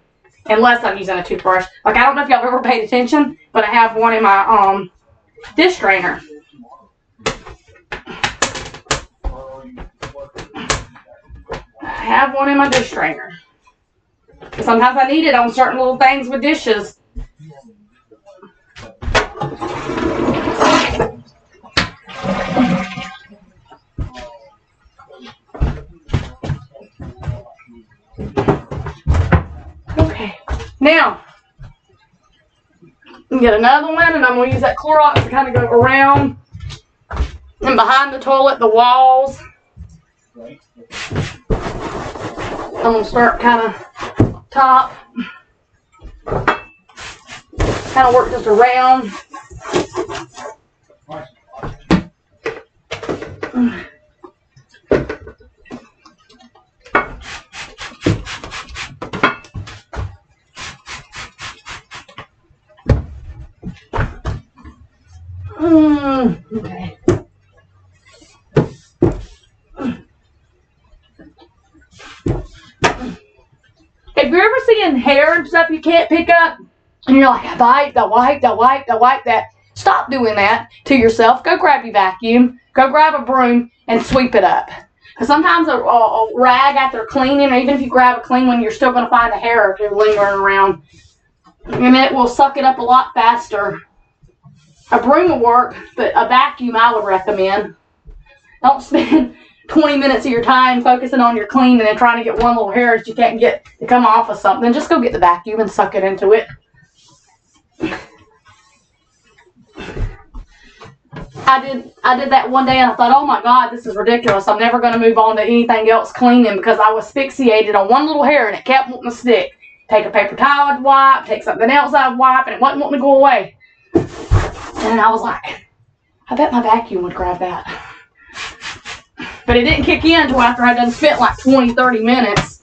Unless I'm using a toothbrush. Like, I don't know if y'all ever paid attention, but I have one in my dish strainer. I have one in my dish strainer. Sometimes I need it on certain little things with dishes. Okay, now get another one, and I'm going to use that Clorox to kind of go around and behind the toilet, the walls. I'm going to start kind of top, kind of work just around. Okay. If you're ever seeing hair and stuff you can't pick up, and you're like, I wipe that, stop doing that to yourself. Go grab your vacuum, go grab a broom, and sweep it up. Because sometimes a rag after cleaning, or even if you grab a clean one, you're still going to find a hair or two lingering around. And it will suck it up a lot faster. A broom will work, but a vacuum I would recommend. Don't spend 20 minutes of your time focusing on your clean and then trying to get one little hair that you can't get to come off of something. Just go get the vacuum and suck it into it. I did that one day and I thought, oh my God, this is ridiculous. I'm never going to move on to anything else cleaning because I was asphyxiated on one little hair and it kept wanting to stick. Take a paper towel, I'd wipe. Take something else, I'd wipe, and it wasn't wanting to go away. And I was like, I bet my vacuum would grab that. But it didn't kick in until after I done spent like 20, 30 minutes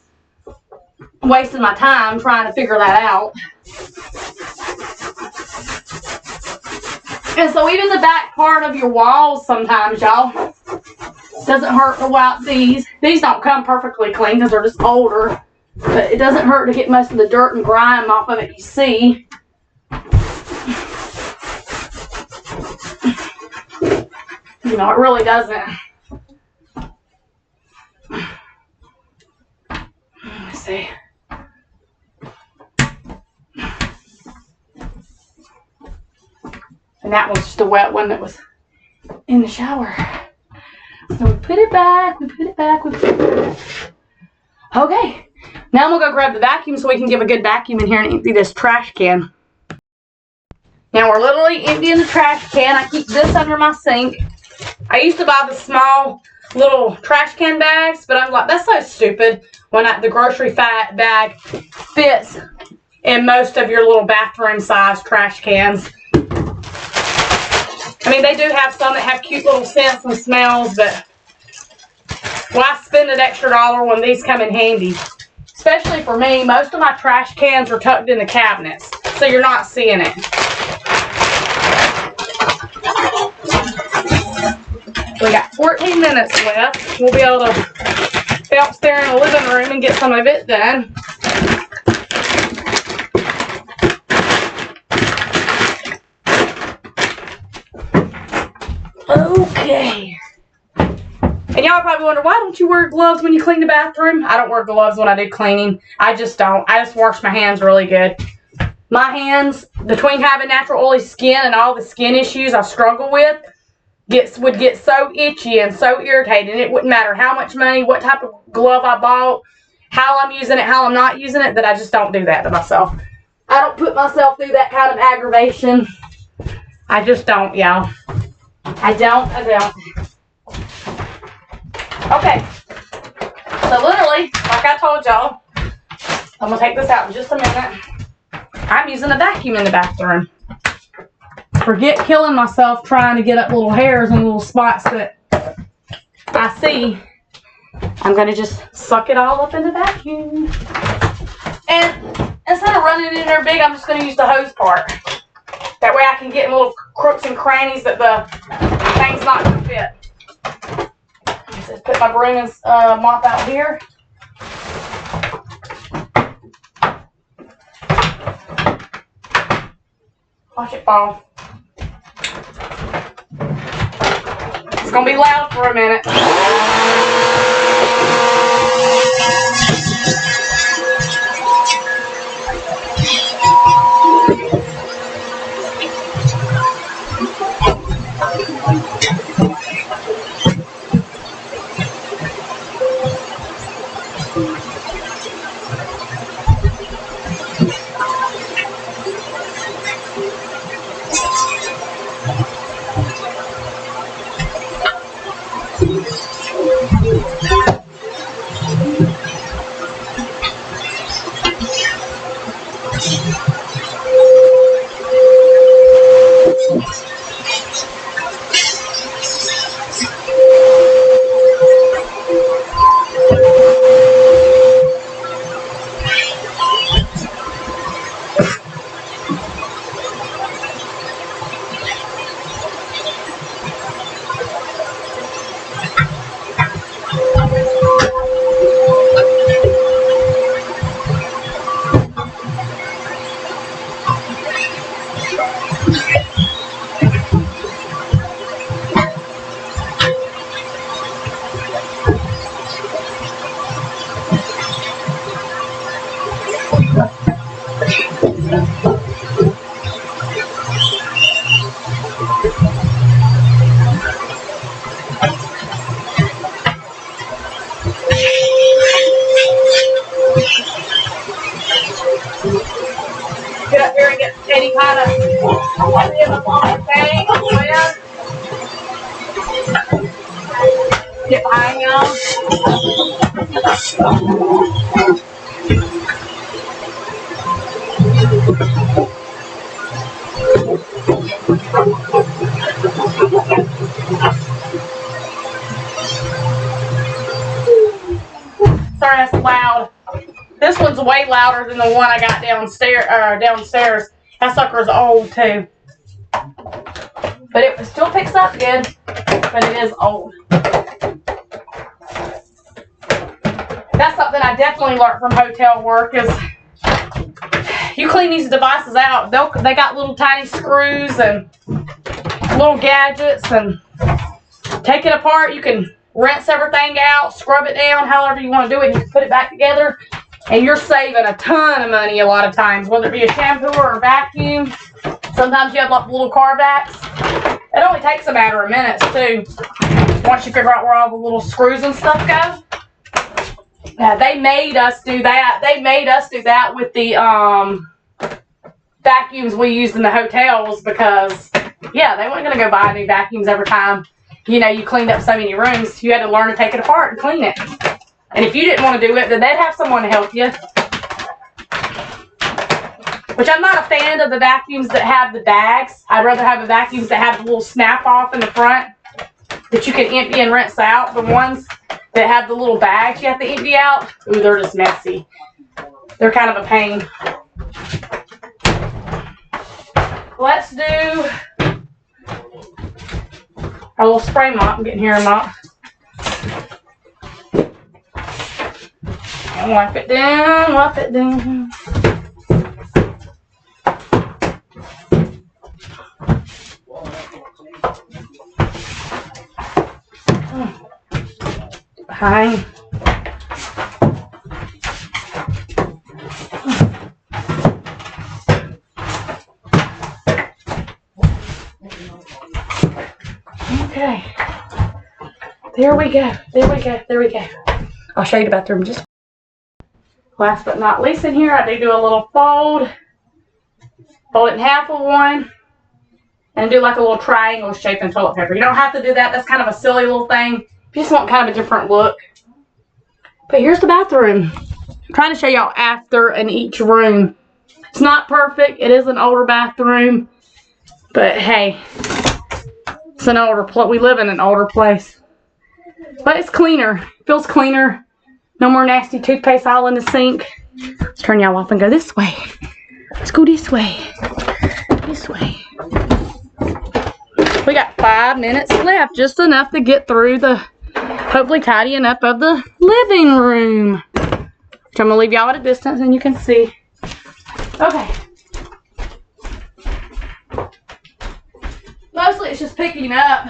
wasting my time trying to figure that out. And so even the back part of your walls sometimes, y'all, doesn't hurt to wipe these. These don't come perfectly clean because they're just older. But it doesn't hurt to get most of the dirt and grime off of it you see. You know, it really doesn't. Let's see. And that one's just a wet one that was in the shower. So we put it back, we put it back, we put it back. Okay. Now I'm going to go grab the vacuum so we can give a good vacuum in here and empty this trash can. Now we're literally emptying the trash can. I keep this under my sink. I used to buy the small little trash can bags, but I'm like, that's so stupid when the grocery bag fits in most of your little bathroom size trash cans. I mean, they do have some that have cute little scents and smells, but why spend an extra $1 when these come in handy? Especially for me, most of my trash cans are tucked in the cabinets, so you're not seeing it. We got 14 minutes left. We'll be able to bounce there in the living room and get some of it done. Okay. And y'all probably wonder, why don't you wear gloves when you clean the bathroom? I don't wear gloves when I do cleaning. I just don't. I just wash my hands really good. My hands, between having natural oily skin and all the skin issues I struggle with, would get so itchy and so irritating. It wouldn't matter how much money, what type of glove I bought, how I'm using it, how I'm not using it, that I just don't do that to myself. I don't put myself through that kind of aggravation. I just don't, y'all. I don't. Okay. So literally, like I told y'all, I'm going to take this out in just a minute. I'm using a vacuum in the bathroom. Forget killing myself trying to get up little hairs and little spots that I see. I'm going to just suck it all up in the vacuum. And instead of running it in there big, I'm just going to use the hose part. That way I can get in little crooks and crannies that the thing's not going to fit. Just put my broom and mop out here. Watch it fall. It's gonna be loud for a minute. Get up here and get any kind of thing. Get behind y'all. Sorry, that's loud. This one's way louder than the one I got downstairs. That sucker's old too. But it still picks up good, but it is old. That's something I definitely learned from hotel work is you clean these devices out. They got little tiny screws and little gadgets, and take it apart. You can rinse everything out, scrub it down, however you want to do it. You can put it back together, and you're saving a ton of money a lot of times, whether it be a shampoo or a vacuum. Sometimes you have like little car vacs. It only takes a matter of minutes too, once you figure out where all the little screws and stuff go. Yeah, they made us do that. They made us do that with the vacuums we used in the hotels because, yeah, they weren't going to go buy new vacuums every time, you know, you cleaned up so many rooms. You had to learn to take it apart and clean it. And if you didn't want to do it, then they'd have someone to help you. Which I'm not a fan of the vacuums that have the bags. I'd rather have the vacuums that have the little snap off in the front that you can empty and rinse out. The ones that have the little bags you have to empty out, ooh, they're just messy. They're kind of a pain. Let's do a little spray mop. I'm getting here a mop. And wipe it down, wipe it down. Behind. Okay. There we go. There we go. There we go. I'll show you the bathroom just. Last but not least in here, I do a little fold. Fold it in half of one. And do like a little triangle shape in toilet paper. You don't have to do that. That's kind of a silly little thing. If you just want kind of a different look. But here's the bathroom. I'm trying to show y'all after in each room. It's not perfect. It is an older bathroom. But hey, it's an older place. We live in an older place. But it's cleaner. It feels cleaner. No more nasty toothpaste all in the sink. Let's turn y'all off and go this way. Let's go this way. This way. We got 5 minutes left. Just enough to get through the, hopefully tidying up of the living room. Which I'm going to leave y'all at a distance and you can see. Okay. Mostly it's just picking up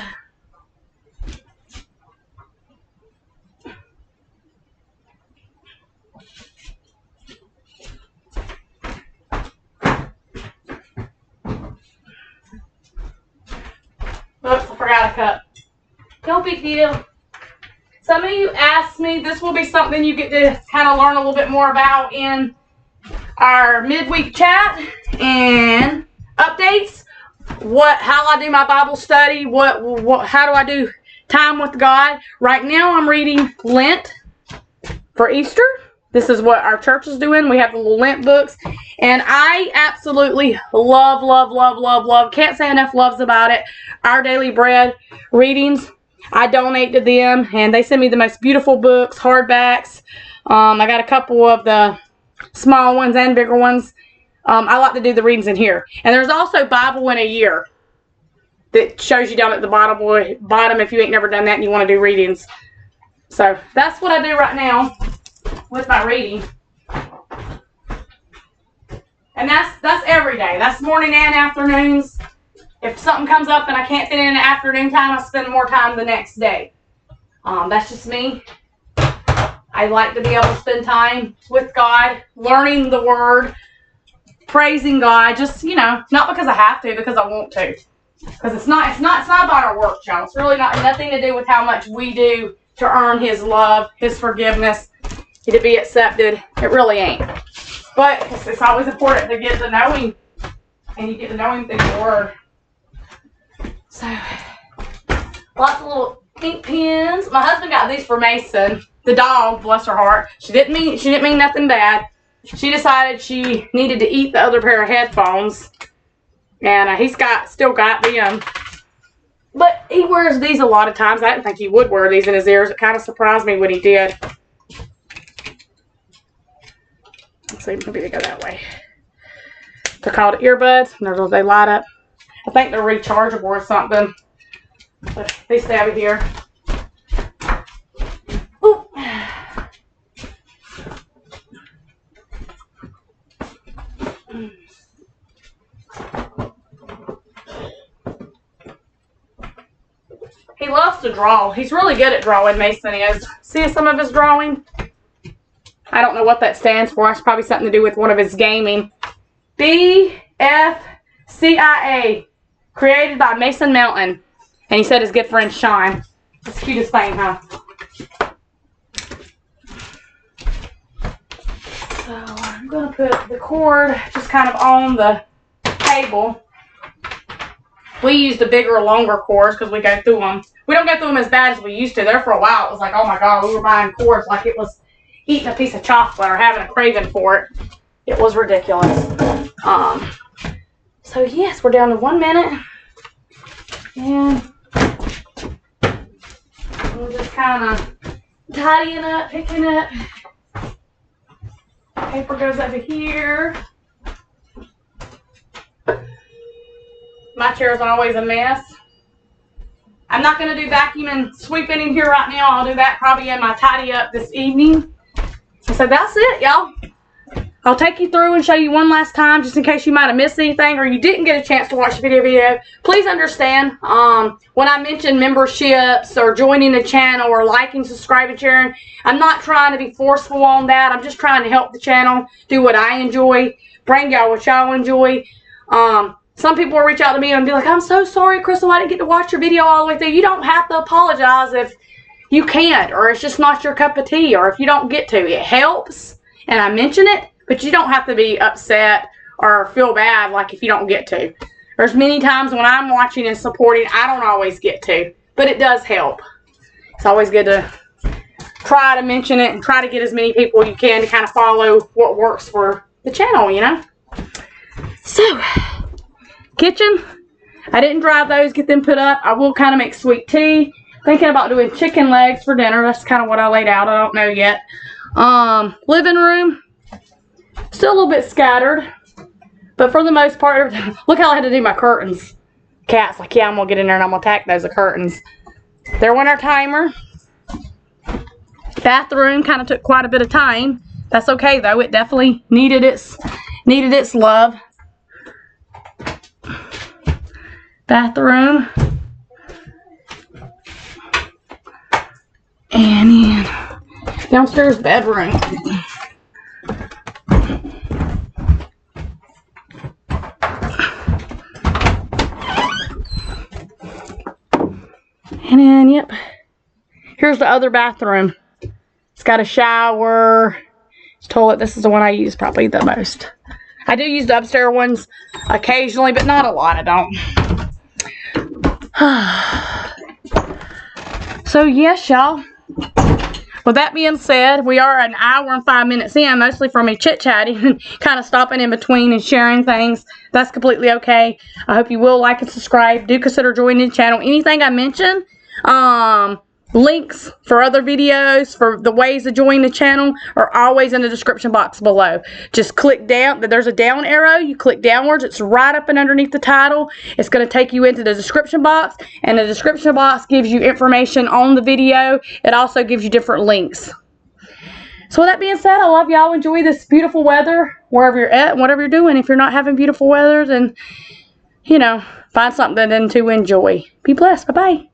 No big deal. Some of you asked me, this will be something you get to kind of learn a little bit more about in our midweek chat and updates. How I do my Bible study, how do I do time with God. Right now I'm reading Lent for Easter. This is what our church is doing. We have the little Lent books. And I absolutely love, can't say enough loves about it. Our Daily Bread readings, I donate to them. And they send me the most beautiful books, hardbacks. I got a couple of the small ones and bigger ones. I like to do the readings in here. And there's also Bible in a Year that shows you down at the bottom if you ain't never done that and you want to do readings. So that's what I do right now with my reading. And that's every day. That's morning and afternoons. If something comes up and I can't fit in the afternoon time, I spend more time the next day. That's just me. I like to be able to spend time with God, learning the Word, praising God. Just, not because I have to, because I want to. Because it's not about our work, y'all. It's really nothing to do with how much we do to earn His love, His forgiveness, to be accepted. It really ain't. But it's always important to get to know Him, and you get to know Him through the Word. So, lots of little ink pens. My husband got these for Mason, the dog. Bless her heart. She didn't mean nothing bad. She decided she needed to eat the other pair of headphones, and he's still got them. But he wears these a lot of times. I didn't think he would wear these in his ears. It kind of surprised me when he did. Let's see, maybe they go that way. They're called earbuds. They light up. I think they're rechargeable or something. But they stay over here. Ooh. He loves to draw. He's really good at drawing, Mason is. See some of his drawing? I don't know what that stands for. It's probably something to do with one of his gaming. BFCIA. Created by Mason Mountain. And he said his good friend Sean. It's the cutest thing, huh? So I'm going to put the cord just kind of on the table. We use the bigger, longer cords because we go through them. We don't go through them as bad as we used to. There for a while, it was like, oh my God, we were buying cords like it was eating a piece of chocolate or having a craving for it. It was ridiculous. So yes, we're down to 1 minute. And we're just kind of tidying up, picking up. Paper goes over here. My chair is always a mess. I'm not going to do vacuum and sweeping in here right now. I'll do that probably in my tidy up this evening. So that's it, y'all. I'll take you through and show you one last time just in case you might have missed anything or you didn't get a chance to watch the video. Please understand when I mention memberships or joining the channel or liking, subscribing, sharing, I'm not trying to be forceful on that. I'm just trying to help the channel do what I enjoy, bring y'all what y'all enjoy. Some people will reach out to me and be like, I'm so sorry, Crystal, I didn't get to watch your video all the way through. You don't have to apologize if you can't or it's just not your cup of tea or if you don't get to. It helps, and I mention it, but you don't have to be upset or feel bad like if you don't get to. There's many times when I'm watching and supporting, I don't always get to, but it does help. It's always good to try to mention it and try to get as many people you can to kind of follow what works for the channel, you know. So, kitchen, I didn't dry those, get them put up. I will kind of make sweet tea. Thinking about doing chicken legs for dinner. That's kind of what I laid out. I don't know yet. Living room, still a little bit scattered. But for the most part, look how I had to do my curtains. Cat's like, yeah, I'm going to get in there and I'm going to tack those curtains. There went our timer. Bathroom kind of took quite a bit of time. That's okay, though. It definitely needed its love. Bathroom. And then downstairs bedroom. And then, yep. Here's the other bathroom. It's got a shower, toilet. This is the one I use probably the most. I do use the upstairs ones occasionally, but not a lot. I don't. So yes, y'all. With that being said, we are an hour and 5 minutes in, mostly from me chit-chatting and kind of stopping in between and sharing things. That's completely okay. I hope you will like and subscribe. Do consider joining the channel. Anything I mention, links for other videos, for the ways to join the channel, are always in the description box below. Just click down. There's a down arrow. You click downwards. It's right up and underneath the title. It's going to take you into the description box, and the description box gives you information on the video. It also gives you different links. So with that being said, I love y'all. Enjoy this beautiful weather wherever you're at and whatever you're doing. If you're not having beautiful weather, then, you know, find something then to enjoy. Be blessed. Bye-bye.